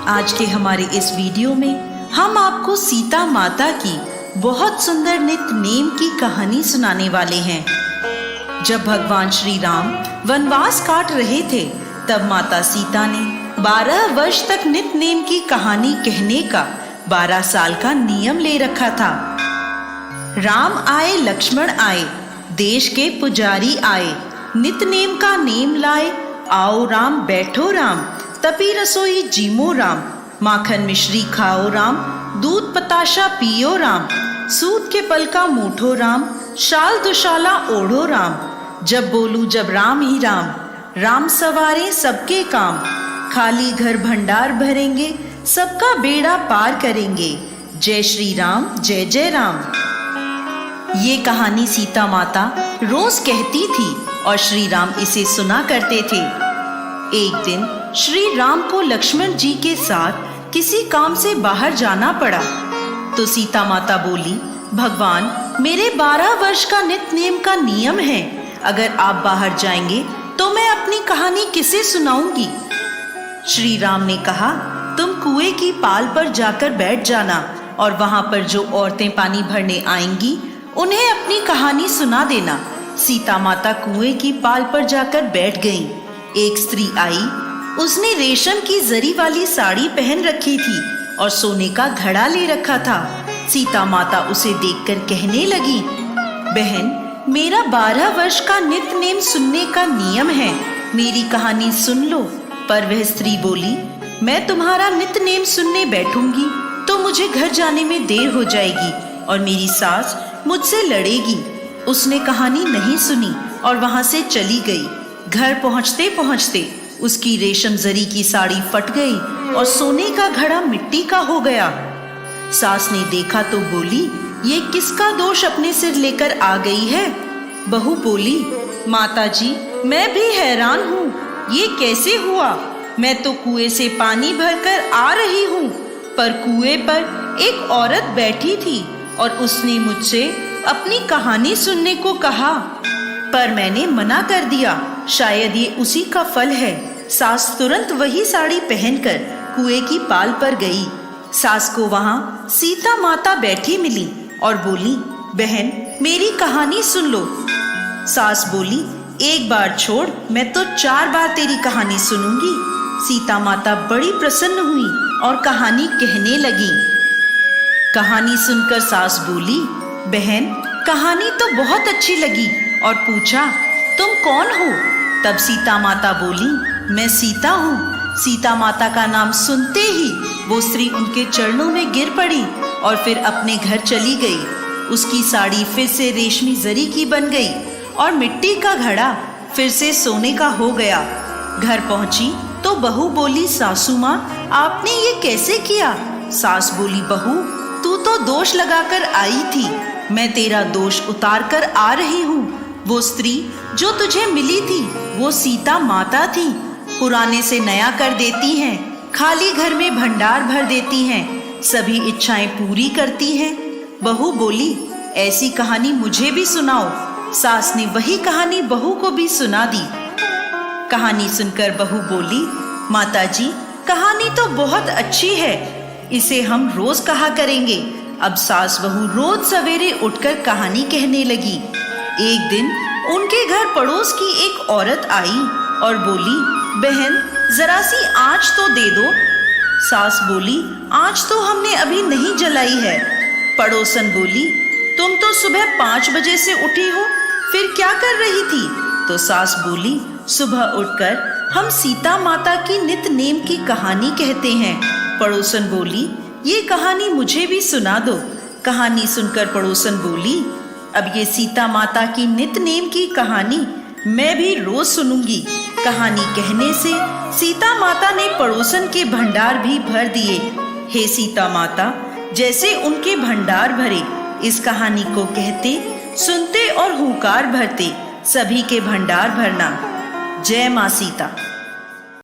आज के हमारे इस वीडियो में हम आपको सीता माता की बहुत सुंदर नित्य नेम की कहानी सुनाने वाले हैं। जब भगवान श्री राम वनवास काट रहे थे, तब माता सीता ने 12 वर्ष तक नित्य नेम की कहानी कहने का 12 साल का नियम ले रखा था। राम आए, लक्ष्मण आए, देश के पुजारी आए, नित्य नेम का नेम लाए, आओ राम बैठो राम, तपी रसोई जीमो राम, माखन मिश्री खाओ राम, दूध पताशा पियो राम, सूत के पल का मूठो राम, शाल दुशाला ओढ़ो राम, जब बोलू जब राम ही राम, राम सवारे सबके काम, खाली घर भंडार भरेंगे, सबका बेड़ा पार करेंगे, जय श्री राम जय जय राम। ये कहानी सीता माता रोज कहती थी और श्री राम इसे सुना करते थे। एक दिन श्री राम को लक्ष्मण जी के साथ किसी काम से बाहर जाना पड़ा, तो सीता माता बोली, भगवान मेरे 12 वर्ष का नित्य नेम का नियम है, अगर आप बाहर जाएंगे तो मैं अपनी कहानी किसे सुनाऊंगी। श्री राम ने कहा, तुम कुएं की पाल पर जाकर बैठ जाना और वहां पर जो औरतें पानी भरने आएंगी उन्हें अपनी कहानी सुना देना। सीता माता कुएं की पाल पर जाकर बैठ गईं। एक स्त्री आई, उसने रेशम की जरी वाली साड़ी पहन रखी थी और सोने का घड़ा ले रखा था। सीता माता उसे देखकर कहने लगी, बहन मेरा 12 वर्ष का नित्य नेम सुनने का नियम है, मेरी कहानी सुन लो। पर वह स्त्री बोली, मैं तुम्हारा नित्य नेम सुनने बैठूंगी तो मुझे घर जाने में देर हो जाएगी और मेरी सास मुझसे लड़ेगी। उसने कहानी नहीं सुनी और वहां से चली गई। घर पहुंचते पहुंचते उसकी रेशम जरी की साड़ी फट गई और सोने का घड़ा मिट्टी का हो गया। सास ने देखा तो बोली, ये किसका दोष अपने सिर लेकर आ गई है। बहू बोली, माता जी मैं भी हैरान हूँ, ये कैसे हुआ। मैं तो कुएं से पानी भरकर आ रही हूँ, पर कुएं पर एक औरत बैठी थी और उसने मुझसे अपनी कहानी सुनने को कहा, पर मैंने मना कर दिया। शायद ये उसी का फल है। सास तुरंत वही साड़ी पहनकर कुएं की पाल पर गई। सास को वहां सीता माता बैठी मिली और बोली, बहन मेरी कहानी सुन लो। सास बोली, एक बार छोड़, मैं तो 4 बार तेरी कहानी सुनूंगी। सीता माता बड़ी प्रसन्न हुई और कहानी कहने लगी। कहानी सुनकर सास बोली, बहन कहानी तो बहुत अच्छी लगी, और पूछा, तुम कौन हो। तब सीता माता बोली, मैं सीता हूँ। सीता माता का नाम सुनते ही वो स्त्री उनके चरणों में गिर पड़ी और फिर अपने घर चली गई। उसकी साड़ी फिर से रेशमी जरी की बन गई और मिट्टी का घड़ा फिर से सोने का हो गया। घर पहुंची तो बहू बोली, सासू माँ आपने ये कैसे किया। सास बोली, बहू तू तो दोष लगाकर आई थी, मैं तेरा दोष उतार कर आ रही हूँ। वो स्त्री जो तुझे मिली थी वो सीता माता थी, पुराने से नया कर देती हैं, खाली घर में भंडार भर देती हैं, सभी इच्छाएं पूरी करती हैं। बहू बोली, ऐसी कहानी मुझे भी सुनाओ। सास ने वही कहानी बहू को भी सुना दी। कहानी सुनकर बहू बोली, माताजी कहानी तो बहुत अच्छी है, इसे हम रोज कहा करेंगे। अब सास बहू रोज सवेरे उठकर कहानी कहने लगी। एक दिन उनके घर पड़ोस की एक औरत आई और बोली, बहन जरा सी आँच तो दे दो। सास बोली, आँच तो हमने अभी नहीं जलाई है। पड़ोसन बोली, तुम तो सुबह 5 बजे से उठी हो, फिर क्या कर रही थी। तो सास बोली, सुबह उठकर हम सीता माता की नित्य नेम की कहानी कहते हैं। पड़ोसन बोली, ये कहानी मुझे भी सुना दो। कहानी सुनकर पड़ोसन बोली, अब ये सीता माता की नित्य नेम की कहानी मैं भी रोज सुनूंगी। कहानी कहने से सीता माता ने पड़ोसन के भंडार भी भर दिए। हे सीता माता, जैसे उनके भंडार भरे, इस कहानी को कहते, सुनते और हुंकार भरते, सभी के भंडार भरना। जय माँ सीता।